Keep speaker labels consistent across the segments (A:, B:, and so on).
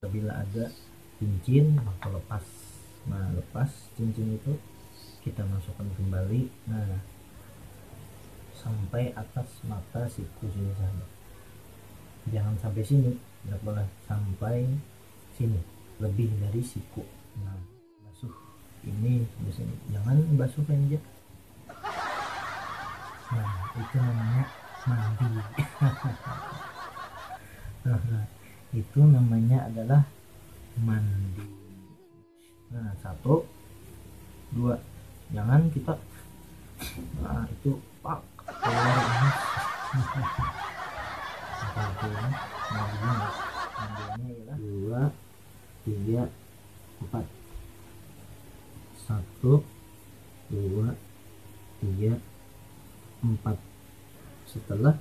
A: Apabila ada cincin maka lepas. Nah, lepas cincin itu kita masukkan kembali. Nah, sampai atas mata siku sini saja, jangan sampai sini, tidak boleh sampai sini, lebih dari siku. Nah, basuh ini di sini, jangan basuh aja. Nah, itu namanya mandi. Nah, itu namanya adalah mandi. Nah, 1 2, jangan kita itu pak keluar ini. Mandinya ialah 2 3 4, 1 2 3 4. Setelah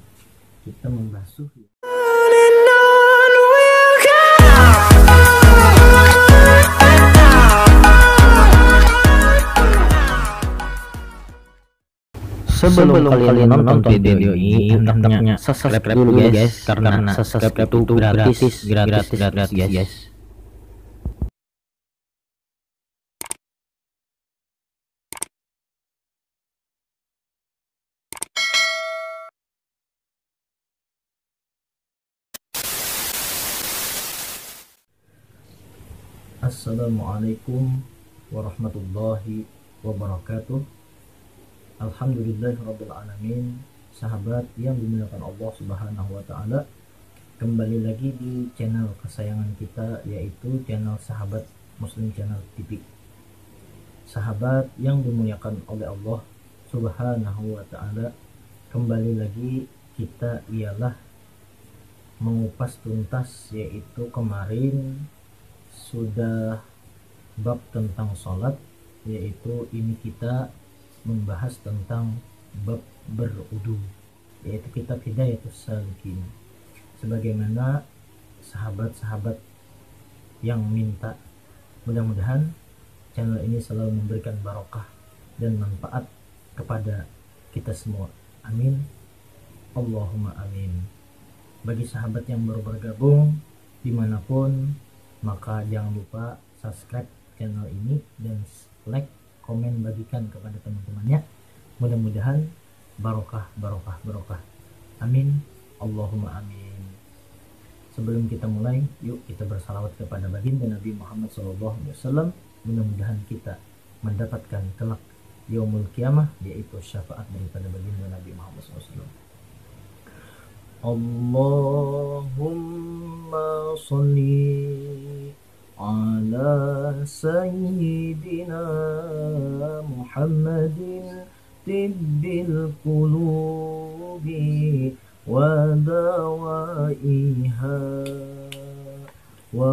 A: kita membasuh,
B: sebelum kalian menonton video ini, hendaknya subscribe dulu guys, karena subscribe itu gratis guys.
A: Assalamualaikum warahmatullahi wabarakatuh. Alhamdulillahirrabbilalamin. Sahabat yang dimuliakan Allah subhanahu wa ta'ala, kembali lagi di channel kesayangan kita, yaitu channel Sahabat Muslim Channel TV. Sahabat yang dimuliakan oleh Allah subhanahu wa ta'ala, kembali lagi kita ialah mengupas tuntas, yaitu kemarin sudah bab tentang sholat, yaitu ini kita membahas tentang bab berudu, yaitu kitab Hidayatus Salikin. Sebagaimana sahabat-sahabat yang minta, mudah-mudahan channel ini selalu memberikan barokah dan manfaat kepada kita semua. Amin, Allahumma amin. Bagi sahabat yang baru bergabung dimanapun, maka jangan lupa subscribe channel ini dan like, komen, bagikan kepada teman-temannya. Mudah-mudahan barokah. Amin, Allahumma amin. Sebelum kita mulai, yuk kita bersalawat kepada baginda Nabi Muhammad SAW. Mudah-mudahan kita mendapatkan kelak yaumul kiamah, yaitu syafaat daripada baginda Nabi Muhammad SAW. Allahumma sholli ala sayyidina Muhammadin tibbil qulubi wa dawaiha wa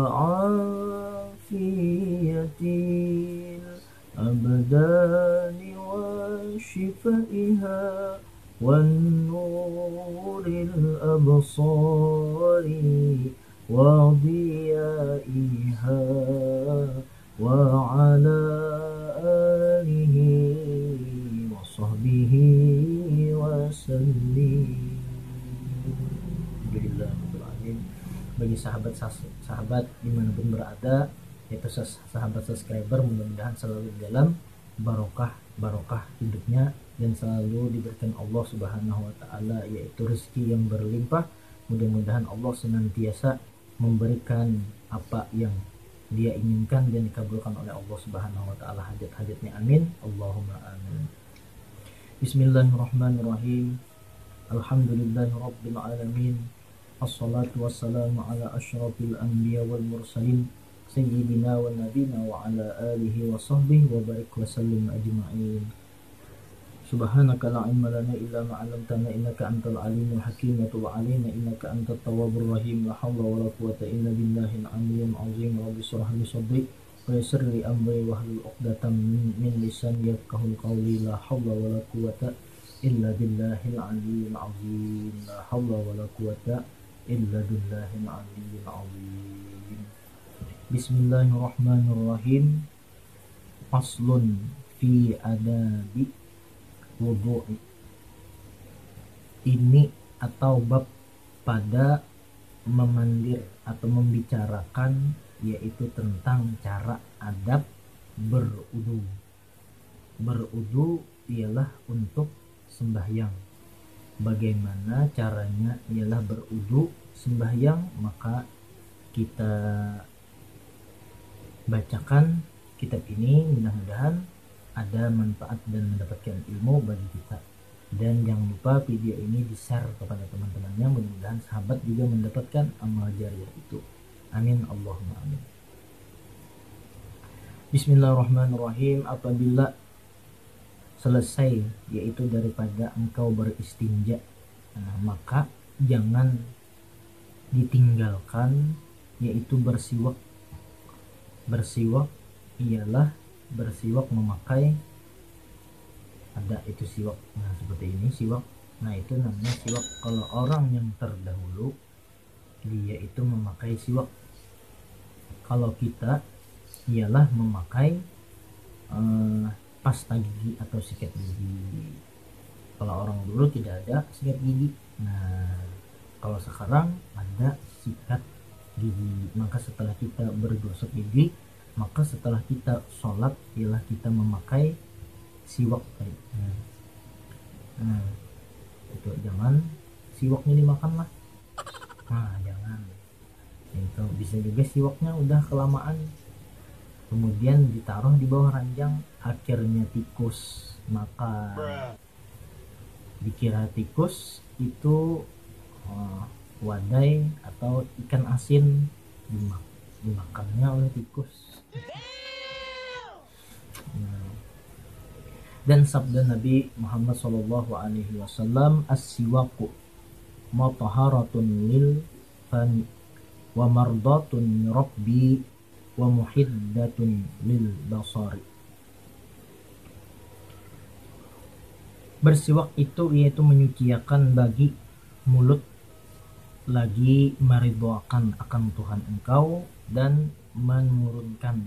A: afiyatil abdani wa shifaiha wan nuril absari wa diyaiha wa ala alihi wa sahbihi wa sallim. Alhamdulillahirrahmanirrahim. Bagi sahabat dimanapun berada, yaitu sahabat subscriber, mudah-mudahan selalu dalam barokah hidupnya dan selalu diberikan Allah subhanahu wa ta'ala, yaitu rezeki yang berlimpah. Mudah-mudahan Allah senantiasa memberikan apa yang dia inginkan dan dikabulkan oleh Allah subhanahu wa ta'ala hajat-hajatnya. Amin, Allahumma amin. Bismillahirrahmanirrahim. Alhamdulillahi rabbil alamin. Assalatu wassalamu ala asyrafil anbiya wal mursalin, sayyidina wa nabina wa ala alihi wa sahbihi wa barik wa sallim ajma'in. Subhanaka la ilma lana illa ma 'allamtana innaka antal alimul hakim. wa tub 'alaina innaka antat tawwabur rahim. La haula wala quwwata illa billahil aliyyil azim. Rabbi shrah li sadri wa yassir li amri wahlul 'uqdatam min lisani yafqahul qawli. La haula wala quwwata illa billahil aliyyil azim. La haula wala quwwata illa billahil aliyyil azim. Bismillahirrahmanirrahim. Faslun fi adabi wudu'i. Ini atau bab pada memandir atau membicarakan yaitu tentang cara adab berudu. Berudu ialah untuk sembahyang. Bagaimana caranya ialah berudu sembahyang, maka kita bacakan kitab ini, mudah-mudahan ada manfaat dan mendapatkan ilmu bagi kita. Dan jangan lupa video ini di-share kepada teman-temannya, mudah-mudahan sahabat juga mendapatkan amal jariah itu. Amin Allahumma amin. Bismillahirrahmanirrahim. Apabila selesai yaitu daripada engkau beristinja, maka jangan ditinggalkan yaitu bersiwak. Bersiwak ialah bersiwak memakai, ada itu siwak, nah seperti ini siwak, nah itu namanya siwak. Kalau orang yang terdahulu dia itu memakai siwak, kalau kita ialah memakai pasta gigi atau sikat gigi. Kalau orang dulu tidak ada sikat gigi, nah kalau sekarang ada sikat gigi. Maka setelah kita bergosok gigi, maka setelah kita sholat ialah kita memakai siwak. Nah, itu jangan siwaknya dimakan lah. Nah, jangan. Itu bisa juga siwaknya udah kelamaan, kemudian ditaruh di bawah ranjang, akhirnya tikus makan. Dikira tikus itu wadai atau ikan asin, dimakannya oleh tikus. Dan sabda Nabi Muhammad SAW, as-siwaku mataharatun lil fani wa mardatun rabbi wa muhiddatun lil basari. Bersiwak itu yaitu menyuciakan bagi mulut, lagi meridhoakan akan Tuhan engkau, dan menurunkan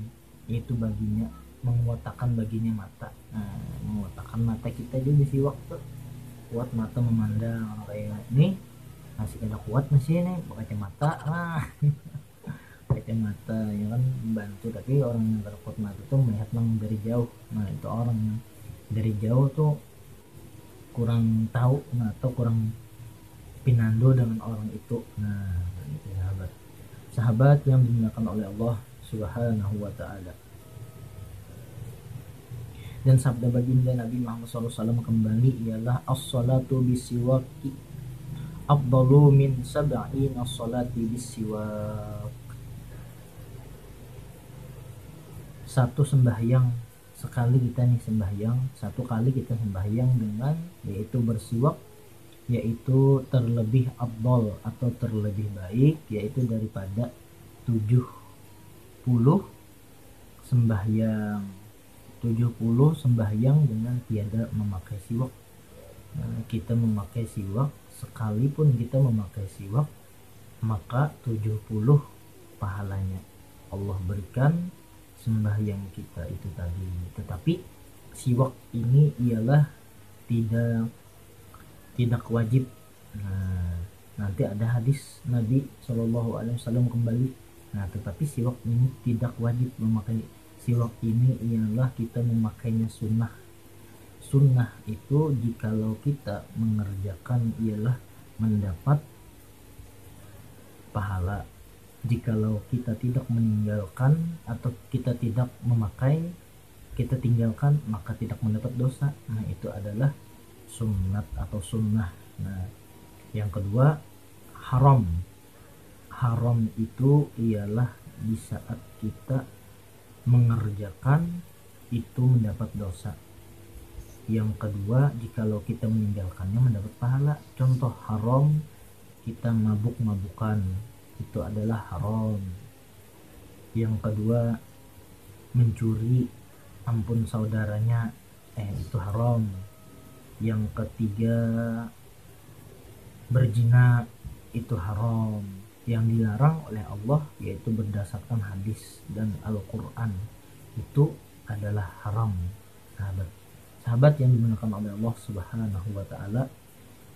A: yaitu baginya, menguatakan baginya mata. Nah, menguatakan mata kita juga siwak tuh, kuat mata memandang. Orang kayak ini masih ada kuat masih nih pakai kacamata, kacamata ya kan membantu. Tapi orang yang terkuat mata tuh melihat dari jauh. Nah itu orang yang dari jauh tuh kurang tahu, atau kurang pinando dengan orang itu. Nah itu sahabat yang dimuliakan oleh Allah Subhanahu wa ta'ala. Dan sabda baginda Nabi Muhammad SAW kembali ialah as-salatu bisiwaki afdalu min sab'ina salati bisiwak. Satu sembahyang, sekali kita nih sembahyang, satu kali kita sembahyang dengan yaitu bersiwak, yaitu terlebih afdal atau terlebih baik, yaitu daripada 70 sembahyang. 70 sembahyang dengan tiada memakai siwak. Nah, kita memakai siwak, sekalipun kita memakai siwak, maka 70 pahalanya Allah berikan sembahyang kita itu tadi. Tetapi siwak ini ialah tidak wajib. Nah, nanti ada hadis Nabi SAW kembali. Nah, tetapi siwak ini tidak wajib memakai. Siwak ini ialah kita memakainya sunnah. Sunnah itu jikalau kita mengerjakan ialah mendapat pahala. Jikalau kita tidak meninggalkan atau kita tidak memakai, kita tinggalkan, maka tidak mendapat dosa. Nah itu adalah sunnat atau sunnah. Nah yang kedua, haram. Haram itu ialah di saat kita mengerjakan itu mendapat dosa. Yang kedua, jikalau kita meninggalkannya mendapat pahala. Contoh haram, kita mabuk-mabukan, itu adalah haram. Yang kedua, mencuri ampun saudaranya, itu haram. Yang ketiga, berzina, itu haram. Yang dilarang oleh Allah yaitu berdasarkan hadis dan Al-Quran, itu adalah haram. Sahabat yang dimuliakan oleh Allah Subhanahu wa ta'ala,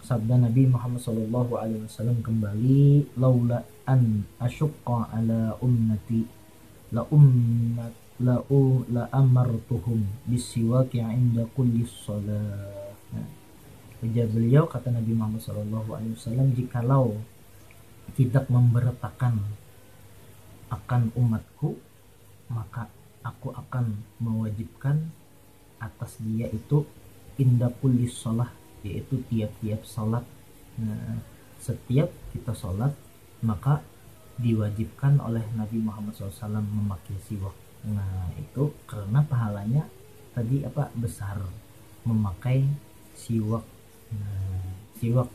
A: sabda Nabi Muhammad SAW kembali, laula an asyqa ala ummati la ummat la amartuhum bisiwaki 'inda kulli shalah. Nah, ujar beliau, kata Nabi Muhammad SAW, jikalau tidak memberitakan akan umatku, maka aku akan mewajibkan atas dia itu inda kulli shalah, yaitu tiap-tiap salat. Nah, setiap kita salat maka diwajibkan oleh Nabi Muhammad SAW memakai siwak. Nah, itu karena pahalanya tadi besar memakai siwak. Nah, siwak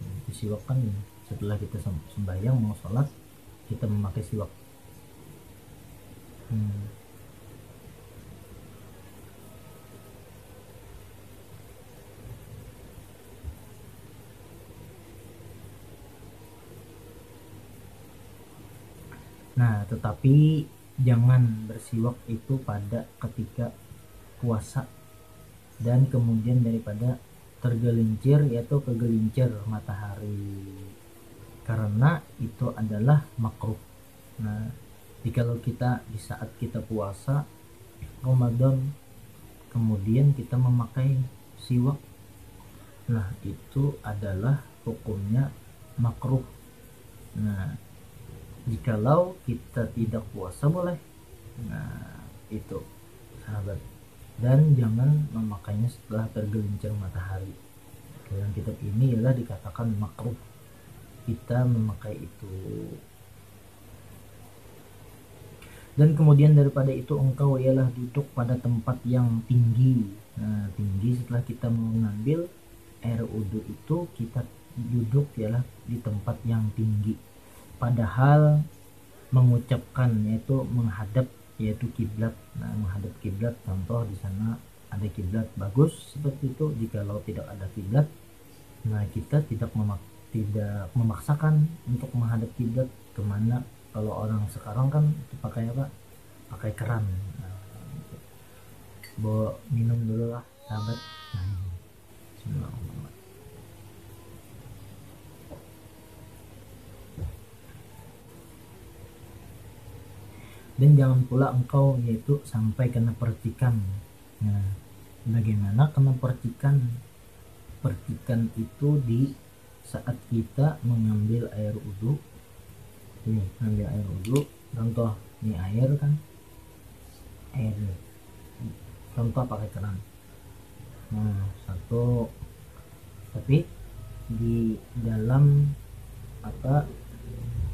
A: itu siwak kan setelah kita sembahyang mau sholat kita memakai siwak. Nah, tetapi jangan bersiwak itu pada ketika puasa dan kemudian daripada tergelincir, yaitu kegelincir matahari, karena itu adalah makruh. Nah, jikalau kita di saat kita puasa Ramadan kemudian kita memakai siwak, nah itu adalah hukumnya makruh. Nah, jikalau kita tidak puasa boleh. Nah, itu sahabat, dan jangan memakainya setelah tergelincir matahari. Dalam kitab ini ialah dikatakan makruh kita memakai itu. Dan kemudian daripada itu engkau ialah duduk pada tempat yang tinggi. Nah, tinggi setelah kita mengambil air wudhu itu kita duduk ialah di tempat yang tinggi, padahal mengucapkan yaitu menghadap yaitu kiblat. Nah, menghadap kiblat, contoh di sana ada kiblat, bagus seperti itu. Jikalau tidak ada kiblat, nah kita tidak memaksakan untuk menghadap kiblat kemana. Kalau orang sekarang kan itu pakai pakai keran. Nah, gitu. Bawa minum dulu lah sahabat. Dan jangan pula engkau yaitu sampai kena percikan. Nah, bagaimana kena percikan? Percikan itu di saat kita mengambil air wudhu. Ini ambil air wudhu, contoh ini air kan, air contoh pakai keran. Nah, satu, tapi di dalam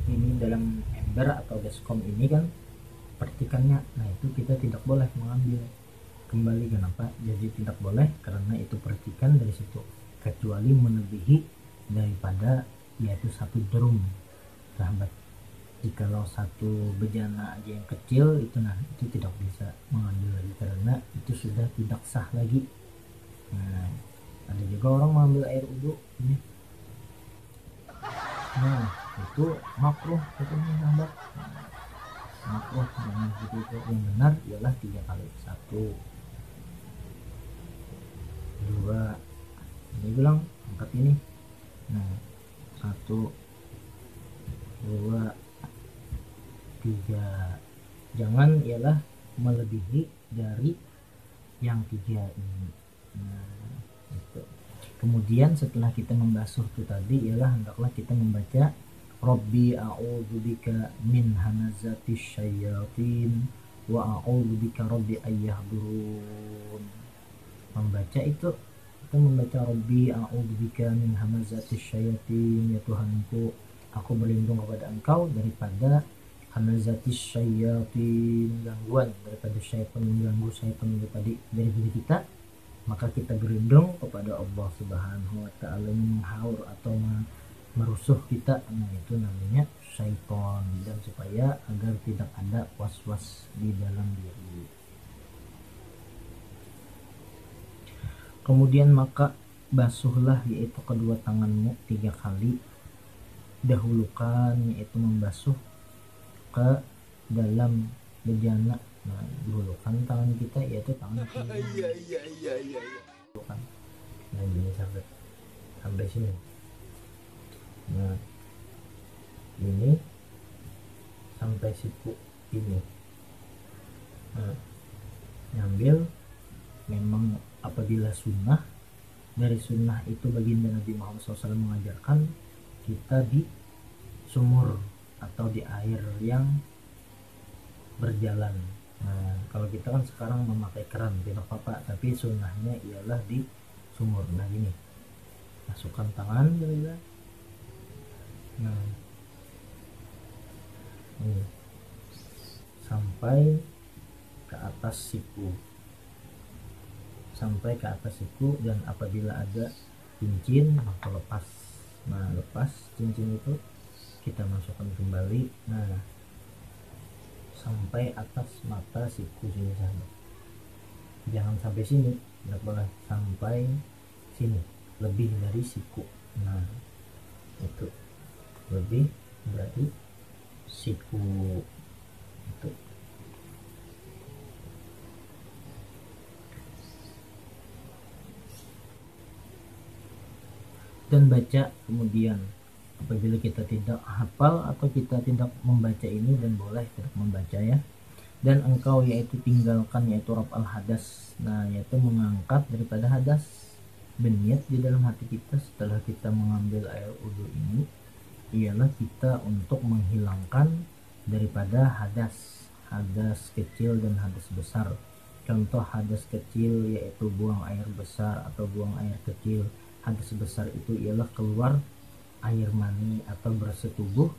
A: ini dalam ember atau baskom ini kan percikannya. Nah, itu kita tidak boleh mengambil kembali. Kenapa? Jadi tidak boleh karena itu percikan dari situ, kecuali melebihi daripada yaitu satu drum sahabat. Jikalau satu bejana aja yang kecil itu, nah itu tidak bisa mengambil lagi karena itu sudah tidak sah lagi. Nah, ada juga orang mengambil air wudhu ini. Nah, itu makruh hukumnya sahabat. Makruh, jangan seperti itu. Yang benar ialah 3 kali. 1, 2, ini bilang angkat ini. Nah, 1, 2, 3. Jangan ialah melebihi dari yang 3 ini. Nah, itu. Kemudian setelah kita membasuh itu tadi ialah hendaklah kita membaca Rabbi a'udzubika min hamazatis syayatin wa a'udzubika rabbi ayyahdurun. Membaca itu kita membaca Rabbi a'udzubika min hamazatis syayatin, ya Tuhanku, aku berlindung kepada Engkau daripada hamazatis syayatin, gangguan daripada syaitan, mengganggu syaitan dari diri kita. Maka kita berlindung kepada Allah Subhanahu wa ta'ala menghaur atau merusuh kita. Nah, itu namanya syaitan, dan supaya agar tidak ada was-was di dalam diri. Kemudian maka basuhlah yaitu kedua tanganmu 3 kali. Dahulukan yaitu membasuh ke dalam bejana. Nah, dahulukan tangan kita yaitu tangan kiri. Nah, ini sahabat. sampai sini. Nah ini sampai siku ini. Nah, ngambil memang apabila sunnah, dari sunnah itu baginda Nabi Muhammad SAW mengajarkan kita di sumur atau di air yang berjalan. Nah kalau kita kan sekarang memakai keran tidak apa-apa, tapi sunnahnya ialah di sumur. Nah gini, masukkan tangan gitu. Nah ini sampai ke atas siku, sampai ke atas siku, dan apabila ada cincin maka lepas. Nah lepas cincin itu kita masukkan kembali. Nah sampai atas mata siku sini saja, jangan sampai sini, tidak boleh sampai sini, lebih dari siku. Nah itu lebih dari siku itu. Dan baca kemudian apabila kita tidak hafal atau kita tidak membaca ini, dan boleh tidak membaca ya. Dan engkau yaitu tinggalkan yaitu raf'al hadas, nah yaitu mengangkat daripada hadas, berniat di dalam hati kita setelah kita mengambil air wudu ini ialah kita untuk menghilangkan daripada hadas, hadas kecil dan hadas besar. Contoh hadas kecil yaitu buang air besar atau buang air kecil. Hadas besar itu ialah keluar air mani atau bersetubuh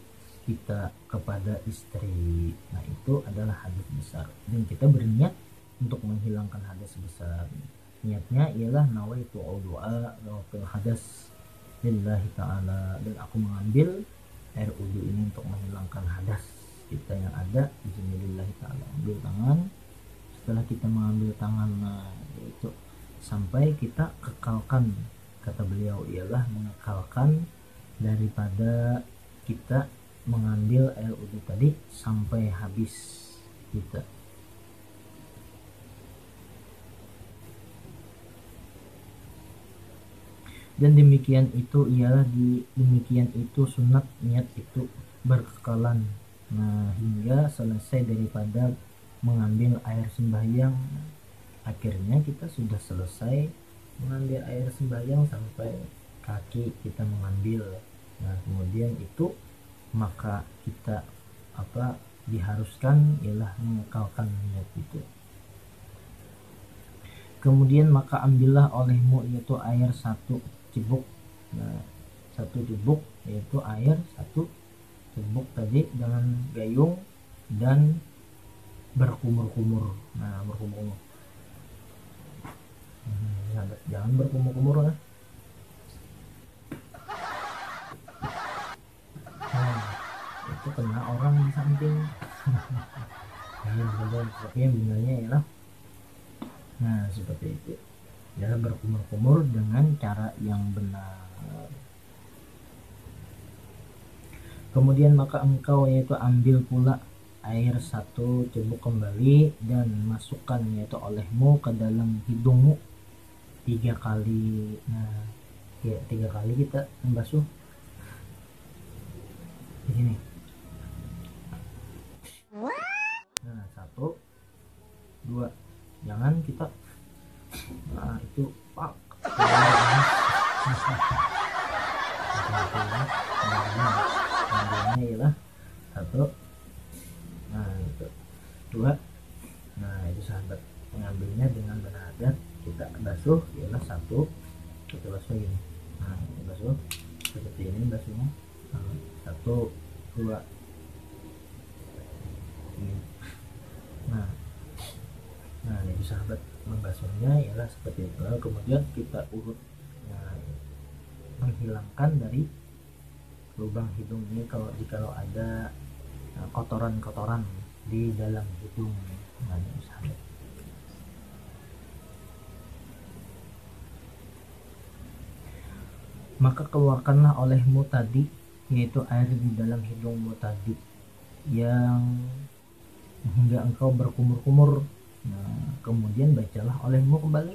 A: kita kepada istri. Nah itu adalah hadas besar, dan kita berniat untuk menghilangkan hadas besar. Niatnya ialah nawaitu doa fil hadas lillahi ta'ala, dan aku mengambil air wudu ini untuk menghilangkan hadas kita yang ada di sini lillahi ta'ala. Ambil tangan, setelah kita mengambil tangan, nah itu sampai kita kekalkan, kata beliau ialah mengekalkan daripada kita mengambil air wudu tadi sampai habis kita. Dan demikian itu ialah demikian itu sunat niat itu berkekalan. Nah hingga selesai daripada mengambil air sembahyang. Akhirnya kita sudah selesai mengambil air sembahyang sampai kaki kita mengambil. Nah kemudian itu maka kita diharuskan ialah mengekalkan niat itu. Kemudian maka ambillah olehmu yaitu air 1 cibuk. Nah 1 cibuk yaitu air 1 cibuk tadi dengan gayung dan berkumur-kumur. Nah berkumur-kumur, jangan berkumur-kumur ya. Itu kena orang di samping. Tapi yang benarnya ialah nah seperti itu ya, berkumur-kumur dengan cara yang benar. Kemudian maka engkau yaitu ambil pula air 1 cebok kembali dan masukkan yaitu olehmu ke dalam hidungmu 3 kali. Nah ya 3 kali kita membasuh di sini. Nah 1 2, jangan kita nah itu pak ambilnya ialah 1, nah itu 2, nah itu sahabat mengambilnya dengan benar kita basuh ialah 1, kita basuh ini. Nah kita basuh seperti ini basuhnya 1 2 ini. Nah itu sahabat membasuhnya ialah seperti itu. Lalu kemudian kita urut, nah, menghilangkan dari lubang hidung ini jikalau ada kotoran-kotoran di dalam hidung. Nah itu sahabat. Maka keluarkanlah olehmu tadi yaitu air di dalam hidungmu tadi yang hingga engkau berkumur-kumur. Nah, kemudian bacalah olehmu kembali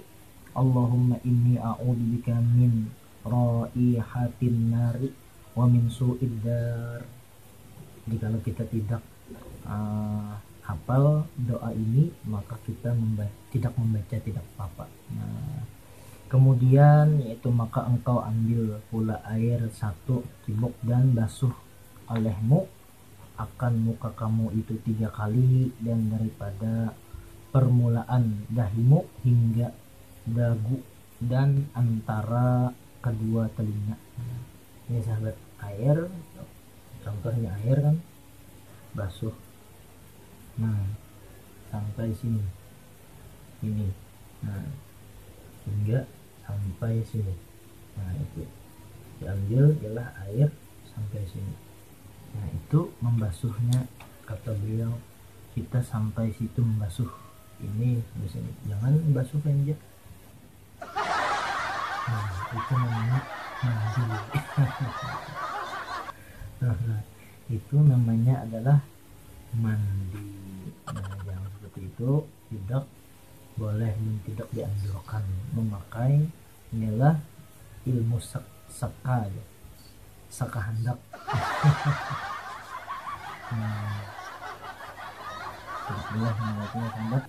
A: Allahumma inni a'udzubika min raihatin nari wa min su'id dar. Jadi kalau kita tidak hafal doa ini, maka kita tidak membaca tidak apa-apa. Nah, kemudian yaitu maka engkau ambil pula air 1 cibok dan basuh olehmu akan muka kamu itu 3 kali, dan daripada permulaan dahimu hingga dagu dan antara kedua telinga. Ini sahabat, air, contohnya air kan, basuh, nah sampai sini, ini, nah hingga sampai sini. Nah itu diambil ialah air sampai sini. Nah itu membasuhnya, kata beliau, kita sampai situ membasuh ini di sini, jangan membasuh penjat. Nah itu namanya mandi. Nah, itu namanya adalah mandi. Nah jangan seperti itu, tidak boleh dan tidak dianjurkan memakai inilah ilmu saka ya, saka hendak. Tidak boleh memakai hendak.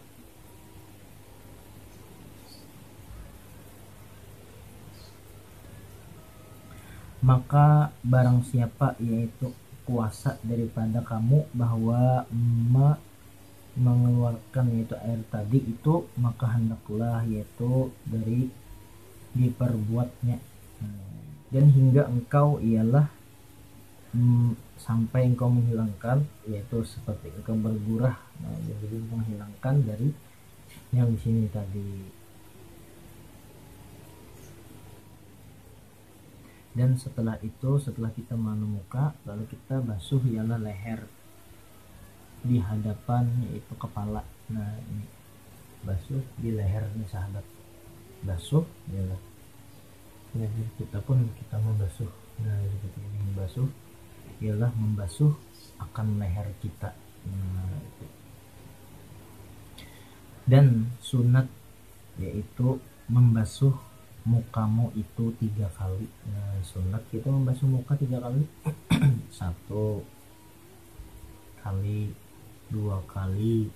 A: Maka barang siapa yaitu kuasa daripada kamu bahwa mengeluarkan yaitu air tadi itu, maka hendaklah yaitu dari diperbuatnya, dan hingga engkau ialah sampai engkau menghilangkan, yaitu seperti engkau bergurah. Nah, jadi menghilangkan dari yang di sini tadi. Dan setelah itu, setelah kita manu muka, lalu kita basuh ialah leher di hadapan yaitu kepala. Nah ini basuh di leher nih sahabat, basuh ialah, nah kita pun kita membasuh. Nah seperti ini, membasuh ialah membasuh akan leher kita. Nah itu. Dan sunat yaitu membasuh mukamu itu 3 kali. Nah sunat kita membasuh muka 3 kali. 1 kali, 2 kali,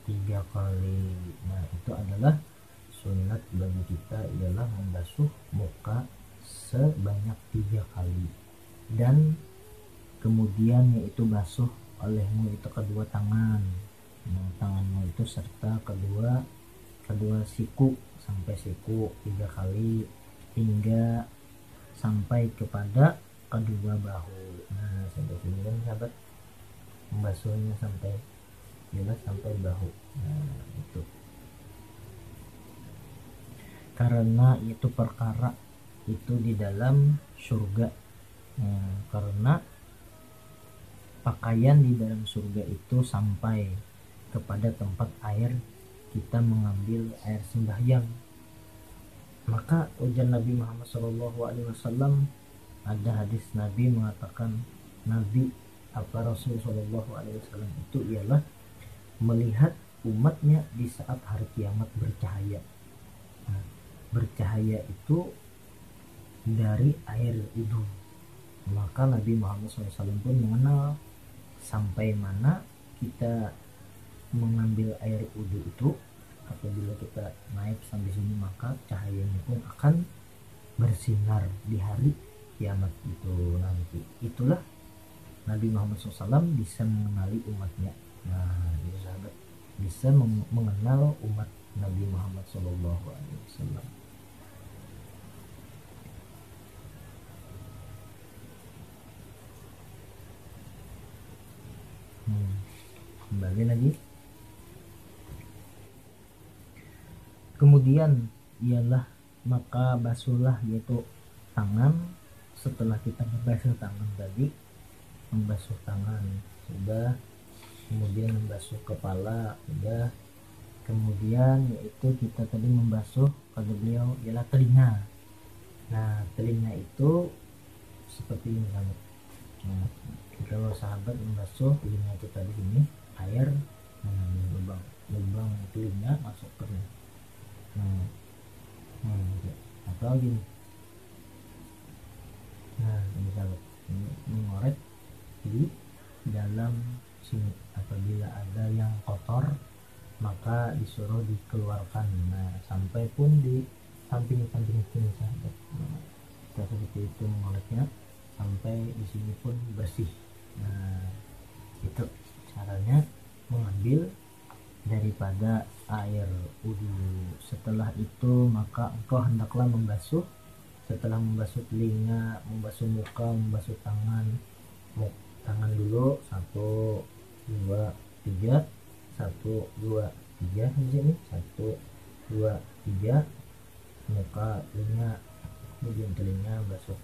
A: 3 kali. Nah itu adalah sunat bagi kita, ialah membasuh muka sebanyak 3 kali. Dan kemudian yaitu basuh olehmu itu kedua tangan. Nah, tanganmu itu serta kedua siku sampai siku 3 kali hingga sampai kepada kedua bahu. Nah sampai sini kan sahabat, membasuhnya sampai jelas sampai bahu. Nah itu karena itu perkara itu di dalam surga. Nah, karena pakaian di dalam surga itu sampai kepada tempat air kita mengambil air sembahyang. Maka ujar Nabi Muhammad SAW, ada hadis Nabi mengatakan, Nabi Rasul SAW itu ialah melihat umatnya di saat hari kiamat bercahaya. Nah, bercahaya itu dari air wudhu. Maka Nabi Muhammad SAW pun mengenal sampai mana kita mengambil air wudhu itu. Apabila kita naik sampai sini, maka cahayanya pun akan bersinar di hari kiamat itu nanti. Itulah Nabi Muhammad SAW bisa mengenali umatnya. Nah, jadi sahabat bisa mengenal umat Nabi Muhammad SAW. Kembali lagi. Kemudian ialah maka basuhlah yaitu tangan. Setelah kita membasuh tangan tadi, membasuh tangan sudah, kemudian membasuh kepala sudah, kemudian yaitu kita tadi membasuh, kata beliau, ialah telinga. Nah telinga itu seperti ini sahabat. Nah, kalau sahabat membasuh telinga kita di sini, air lubang telinga masuk ke atau gini, maka disuruh dikeluarkan. Nah, sampai pun di samping-samping sini sahabat. Nah, kita seperti itu mengolesnya sampai di sini pun bersih. Nah, itu caranya mengambil daripada air wudhu. Setelah itu maka engkau hendaklah membasuh. Setelah membasuh telinga, membasuh muka, membasuh tangan. Tangan dulu 1, 2, 3, 1, 2, 3 di sini 1, 2, 3, muka, telinga, kemudian telinga basuh.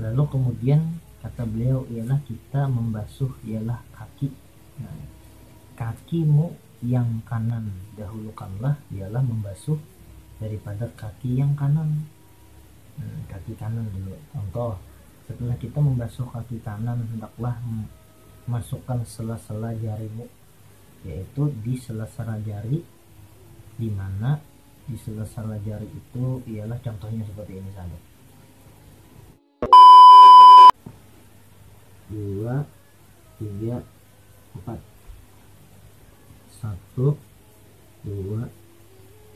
A: Lalu kemudian kata beliau ialah kita membasuh ialah kaki. Nah, kakimu yang kanan dahulukanlah, ialah membasuh daripada kaki yang kanan. Kaki kanan dulu. Contoh, setelah kita membasuh kaki kanan, hendaklah masukkan sela-sela jarimu, yaitu di sela-sela jari, di mana di sela-sela jari itu ialah contohnya seperti ini saja. 2, 3, 4. 1, 2,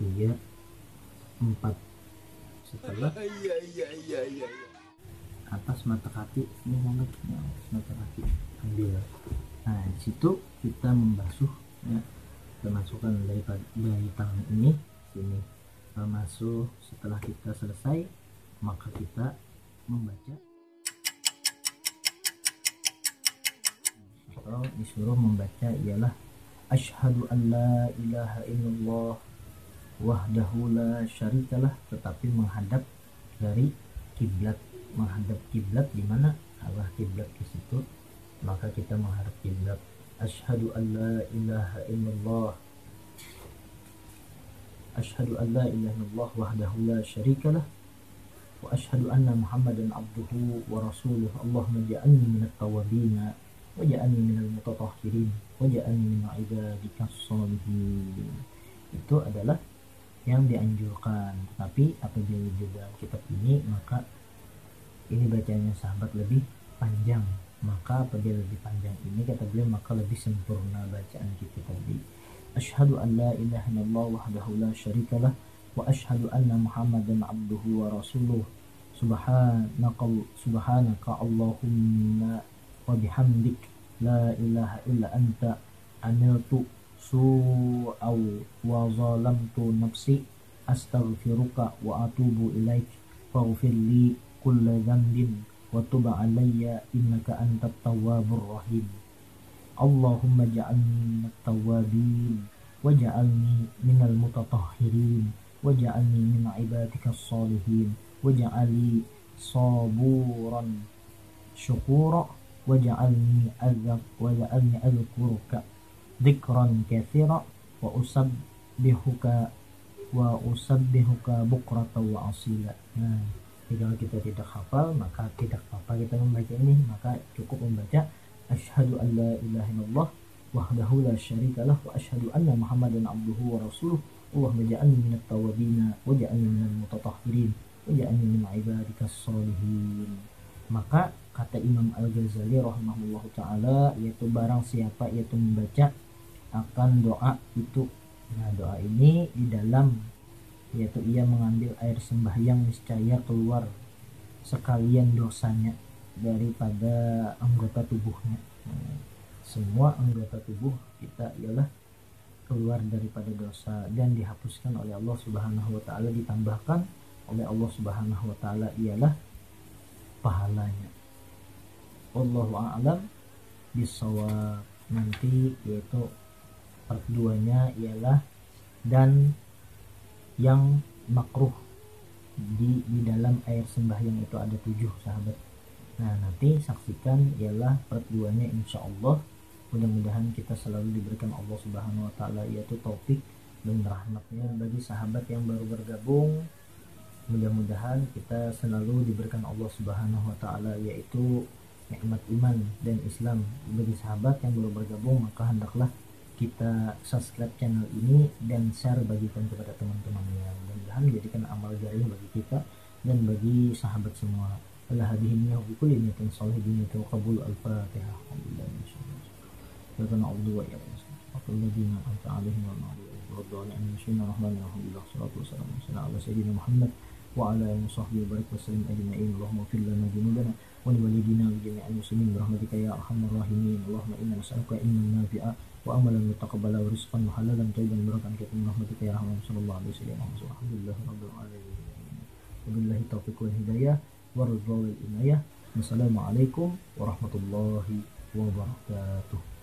A: 3, 4. Setelah atas mata kaki ini banget, atas mata kaki ambil. Nah, di situ kita membasuh ya, kita masukkan dari tangan ini sini, kita masuk. Setelah kita selesai maka kita membaca atau disuruh membaca ialah asyhadu an la ilaha illallah wahdahu la syarikalah, tetapi menghadap dari kiblat, menghadap kiblat di mana arah kiblat ke situ, maka kita menghadap kiblat. Asyhadu an la ilaha illallah, asyhadu an la ilaha illallah wahdahu la syarikalah, wa asyhadu anna muhammadan abduhu wa rasuluh. Allahumma ja'alni minat tawabina wa ja'alni minal mutatahhirin wa ja'alni min ibadikas sholihin. Itu adalah yang dianjurkan. Tapi apabila di dalam kitab ini maka ini bacanya sahabat lebih panjang, maka apabila lebih panjang ini kata beliau maka lebih sempurna bacaan kita tadi. Asyhadu an la ilaha illallah wahdahu la syarikalah wa asyhadu anna muhammadan abduhu wa rasuluh. Subhanaka Allahumma wa bihamdik la ilaha illa anta amiltu su'aw wa zalamtu nafsi astaghfiruka wa atubu ilaik faghfir li kulla dhanbin wa tub alayya innaka antat tawwabur rahim. Allahumma ja'alni minat tawwabin wa ja'alni minal mutatahhirin wa ja'alni min ibadikas sholihin wa ja'ali saburan syukura wa ja'alni adhkuruka dzikran katsira wa usabbihuka bukratan wa asila. Nah, jika kita tidak hafal maka tidak apa-apa kita membaca ini, maka cukup membaca asyhadu an la ilaha illallah wahdahu la syarikalah wa asyhadu anna muhammadan abduhu wa rasuluh. Allahumma ja'alni minat tawabina wa ja'alni minal mutatahhirin wa ja'alni min ibadikas sholihin. Maka kata Imam Al-Ghazali rahimahullahu ta'ala, yaitu barang siapa yaitu membaca akan doa itu. Nah, doa ini di dalam yaitu ia mengambil air sembahyang niscaya keluar sekalian dosanya daripada anggota tubuhnya. Nah, semua anggota tubuh kita ialah keluar daripada dosa dan dihapuskan oleh Allah Subhanahu wa taala, ditambahkan oleh Allah Subhanahu wa taala ialah pahalanya. Wallahu a'lam bishawab. Nanti yaitu part 2-nya ialah dan yang makruh di dalam air sembahyang itu ada 7 sahabat. Nah, nanti saksikan ialah part 2-nya insyaallah. Mudah-mudahan kita selalu diberikan Allah Subhanahu wa taala yaitu taufik dan rahmatnya bagi sahabat yang baru bergabung. Mudah-mudahan kita selalu diberikan Allah Subhanahu wa taala yaitu nikmat iman dan Islam. Bagi sahabat yang baru bergabung maka hendaklah kita subscribe channel ini dan share, bagikan kepada teman-temannya. Mudah-mudahan menjadikan amal jariah bagi kita dan bagi sahabat semua. Allah hadihimnya bi kulli niyatin shalihin wa qabul al-Fatihah. Alhamdulillah. الذين أنعمت عليهم غير المغضوب عليهم ولا الضالين آمين. بسم الله الرحمن الرحيم الحمد لله والصلاة والسلام على سيدنا محمد وعلى آله وصحبه وبارك وسلم أجمعين. اللهم اغفر لنا ذنوبنا ولوالدينا ولجميع المسلمين برحمتك يا أرحم الراحمين. اللهم إنا نسألك علما نافعا وعملا متقبلا ورزقا حلالا طيبا مباركا كثيرا برحمتك يا أرحم. صلى الله عليه وسلم. الحمد لله رب العالمين. وبالله التوفيق والهداية والرضا والعناية. Wassalamualaikum warahmatullahi wabarakatuh.